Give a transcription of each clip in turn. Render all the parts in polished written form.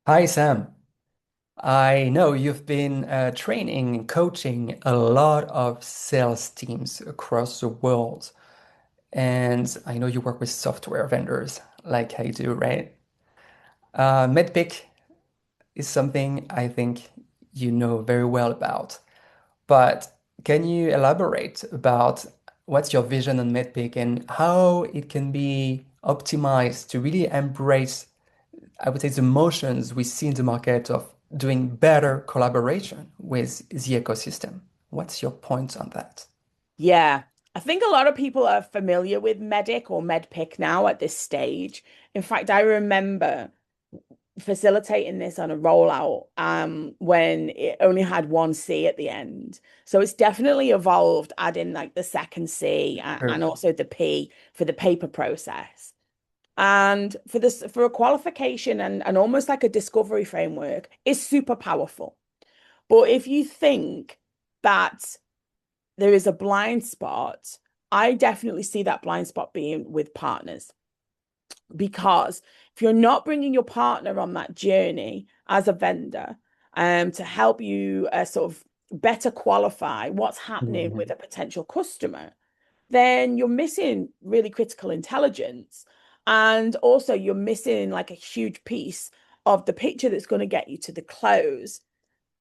Hi, Sam. I know you've been training and coaching a lot of sales teams across the world. And I know you work with software vendors like I do, right? MEDDPICC is something I think you know very well about. But can you elaborate about what's your vision on MEDDPICC and how it can be optimized to really embrace, I would say, the motions we see in the market of doing better collaboration with the ecosystem? What's your point on that? Yeah, I think a lot of people are familiar with Medic or MEDPICC now at this stage. In fact, I remember facilitating this on a rollout when it only had one C at the end. So it's definitely evolved, adding like the second C and Sure. also the P for the paper process. And for a qualification and almost like a discovery framework is super powerful. But if you think that there is a blind spot, I definitely see that blind spot being with partners. Because if you're not bringing your partner on that journey as a vendor, to help you sort of better qualify what's happening with Mhm. a potential customer, then you're missing really critical intelligence. And also, you're missing like a huge piece of the picture that's going to get you to the close.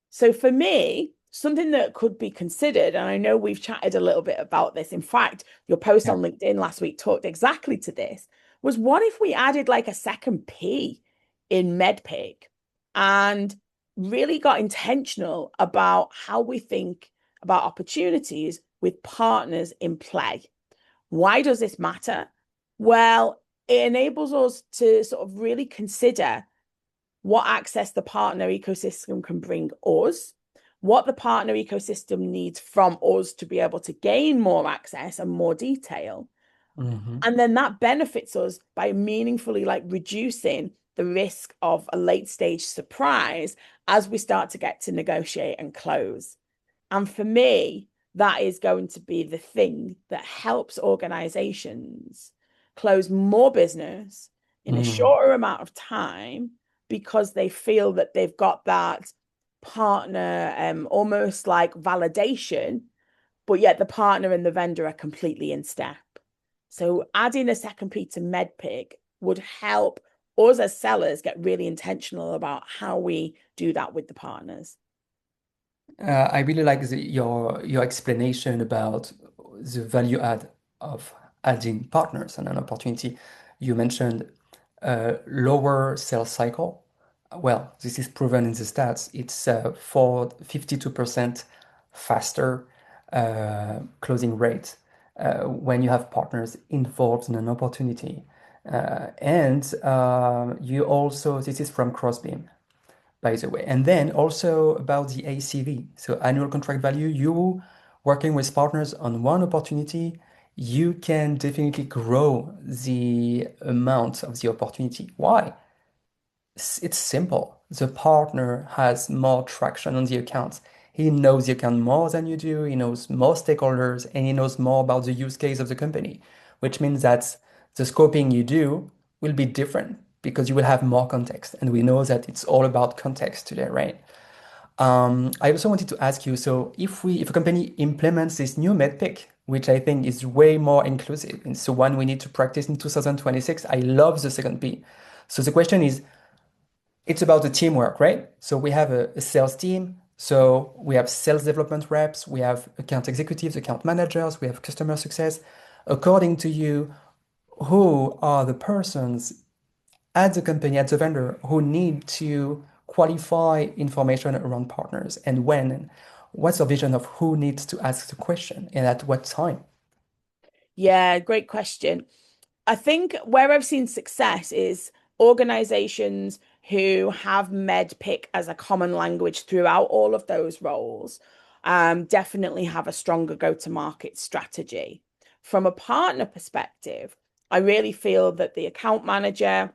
So for me, something that could be considered, and I know we've chatted a little bit about this. In fact, your post Yeah. on LinkedIn last week talked exactly to this, was what if we added like a second P in MEDDPICC and really got intentional about how we think about opportunities with partners in play? Why does this matter? Well, it enables us to sort of really consider what access the partner ecosystem can bring us, what the partner ecosystem needs from us to be able to gain more access and more detail. Mhm. And then that benefits us by meaningfully like reducing the risk of a late stage surprise as we start to get to negotiate and close. And for me, that is going to be the thing that helps organizations close more business in a Mhm. shorter amount of time because they feel that they've got that partner almost like validation, but yet the partner and the vendor are completely in step. So adding a second P to MEDDPICC would help us as sellers get really intentional about how we do that with the partners. I really like your explanation about the value add of adding partners and an opportunity. You mentioned lower sales cycle. Well, this is proven in the stats. It's for 52% faster closing rate when you have partners involved in an opportunity. And you also, this is from Crossbeam, by the way. And then also about the ACV, so annual contract value. You working with partners on one opportunity, you can definitely grow the amount of the opportunity. Why? It's simple. The partner has more traction on the account. He knows the account more than you do. He knows more stakeholders and he knows more about the use case of the company, which means that the scoping you do will be different because you will have more context. And we know that it's all about context today, right? I also wanted to ask you, so if a company implements this new MEDDPICC, which I think is way more inclusive, and so one we need to practice in 2026, I love the second P. So the question is, it's about the teamwork, right? So we have a sales team. So we have sales development reps, we have account executives, account managers, we have customer success. According to you, who are the persons at the company, at the vendor, who need to qualify information around partners and when? And what's your vision of who needs to ask the question and at what time? Yeah, great question. I think where I've seen success is organizations who have MEDDPICC as a common language throughout all of those roles, definitely have a stronger go-to-market strategy. From a partner perspective, I really feel that the account manager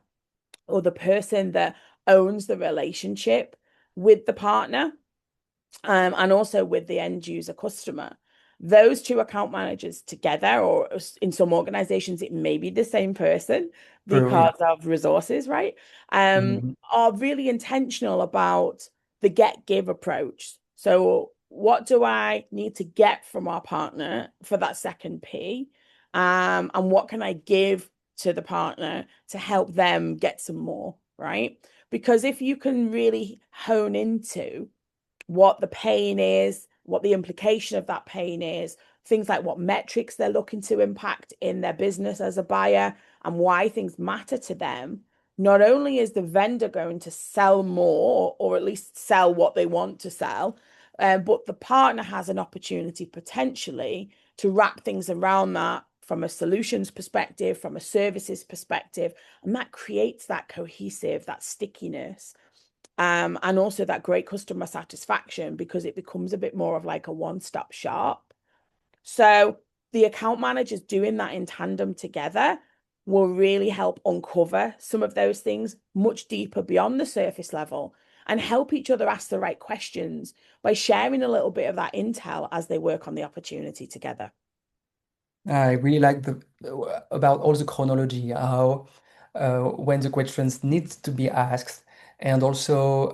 or the person that owns the relationship with the partner, and also with the end user customer, those two account managers together, or in some organizations, it may be the same person True, yeah. because of resources, right? Mhm. Are really intentional about the get give approach. So, what do I need to get from our partner for that second P? And what can I give to the partner to help them get some more, right? Because if you can really hone into what the pain is, what the implication of that pain is, things like what metrics they're looking to impact in their business as a buyer, and why things matter to them, not only is the vendor going to sell more or at least sell what they want to sell, but the partner has an opportunity potentially to wrap things around that from a solutions perspective, from a services perspective, and that creates that cohesive, that stickiness, and also that great customer satisfaction because it becomes a bit more of like a one-stop shop. So the account managers doing that in tandem together will really help uncover some of those things much deeper beyond the surface level and help each other ask the right questions by sharing a little bit of that intel as they work on the opportunity together. I really like the about all the chronology, how when the questions need to be asked, and also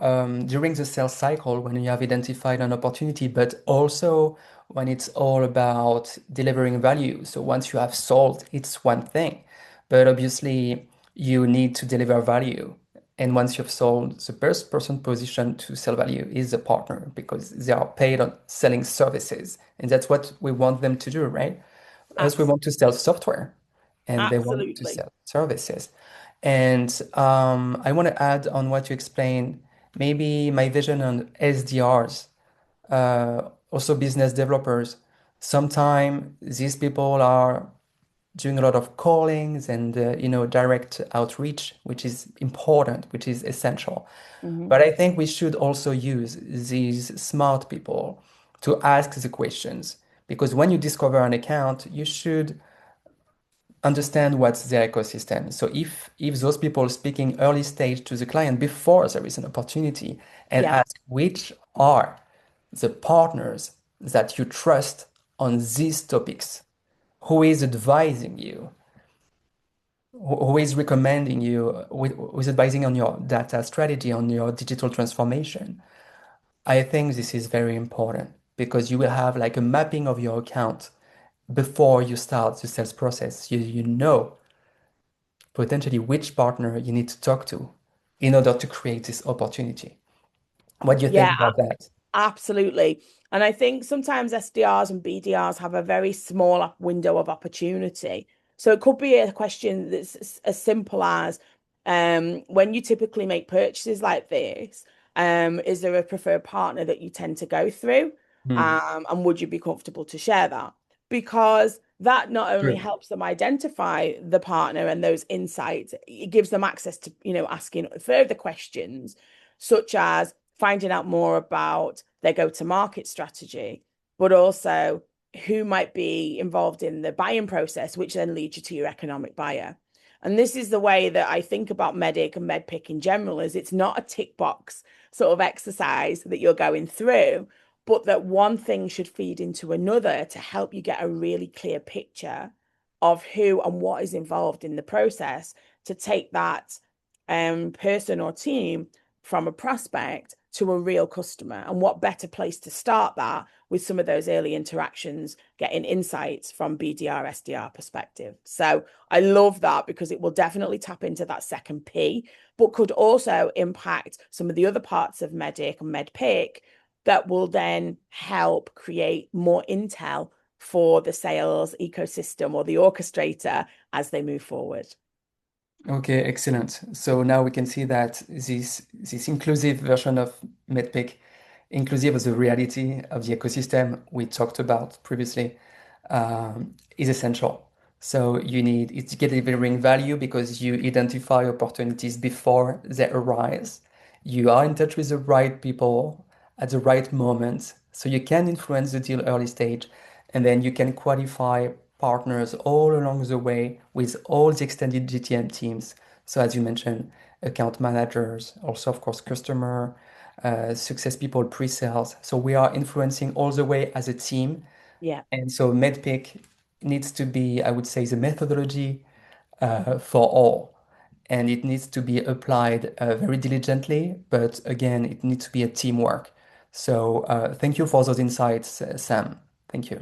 during the sales cycle when you have identified an opportunity, but also when it's all about delivering value. So once you have sold, it's one thing, but obviously you need to deliver value. And once you've sold, the first person positioned to sell value is the partner because they are paid on selling services, and that's what we want them to do, right? Us, we Abs- want to sell software and they want to Absolutely. sell services. And I want to add on what you explained, maybe my vision on SDRs, also business developers. Sometimes these people are doing a lot of callings and direct outreach, which is important, which is essential. Mhm. But I think we should also use these smart people to ask the questions because when you discover an account, you should understand what's their ecosystem. So if those people speaking early stage to the client before there is an opportunity and Yeah. ask which are the partners that you trust on these topics, who is advising you, who is recommending you, who is advising on your data strategy, on your digital transformation. I think this is very important because you will have like a mapping of your account before you start the sales process. You know potentially which partner you need to talk to in order to create this opportunity. What do you think Yeah, about that? absolutely. And I think sometimes SDRs and BDRs have a very small window of opportunity. So it could be a question that's as simple as when you typically make purchases like this, is there a preferred partner that you tend to go through? Hmm. And would you be comfortable to share that? Because that not only True. helps them identify the partner and those insights, it gives them access to, asking further questions, such as finding out more about their go-to-market strategy, but also who might be involved in the buying process, which then leads you to your economic buyer. And this is the way that I think about MEDDPICC and MEDDPICC in general, is it's not a tick box sort of exercise that you're going through, but that one thing should feed into another to help you get a really clear picture of who and what is involved in the process to take that person or team from a prospect to a real customer. And what better place to start that with some of those early interactions, getting insights from BDR, SDR perspective. So I love that because it will definitely tap into that second P, but could also impact some of the other parts of MEDDPICC and MEDDPICC that will then help create more intel for the sales ecosystem or the orchestrator as they move forward. Okay, excellent. So now we can see that this inclusive version of MEDPICC, inclusive of the reality of the ecosystem we talked about previously, is essential. So you need it's delivering value because you identify opportunities before they arise. You are in touch with the right people at the right moment, so you can influence the deal early stage, and then you can qualify partners all along the way with all the extended GTM teams. So as you mentioned, account managers, also of course customer success people, pre-sales. So we are influencing all the way as a team Yeah. And so MEDDPICC needs to be, I would say, the methodology for all. And it needs to be applied very diligently, but again, it needs to be a teamwork. So thank you for those insights, Sam. Thank you.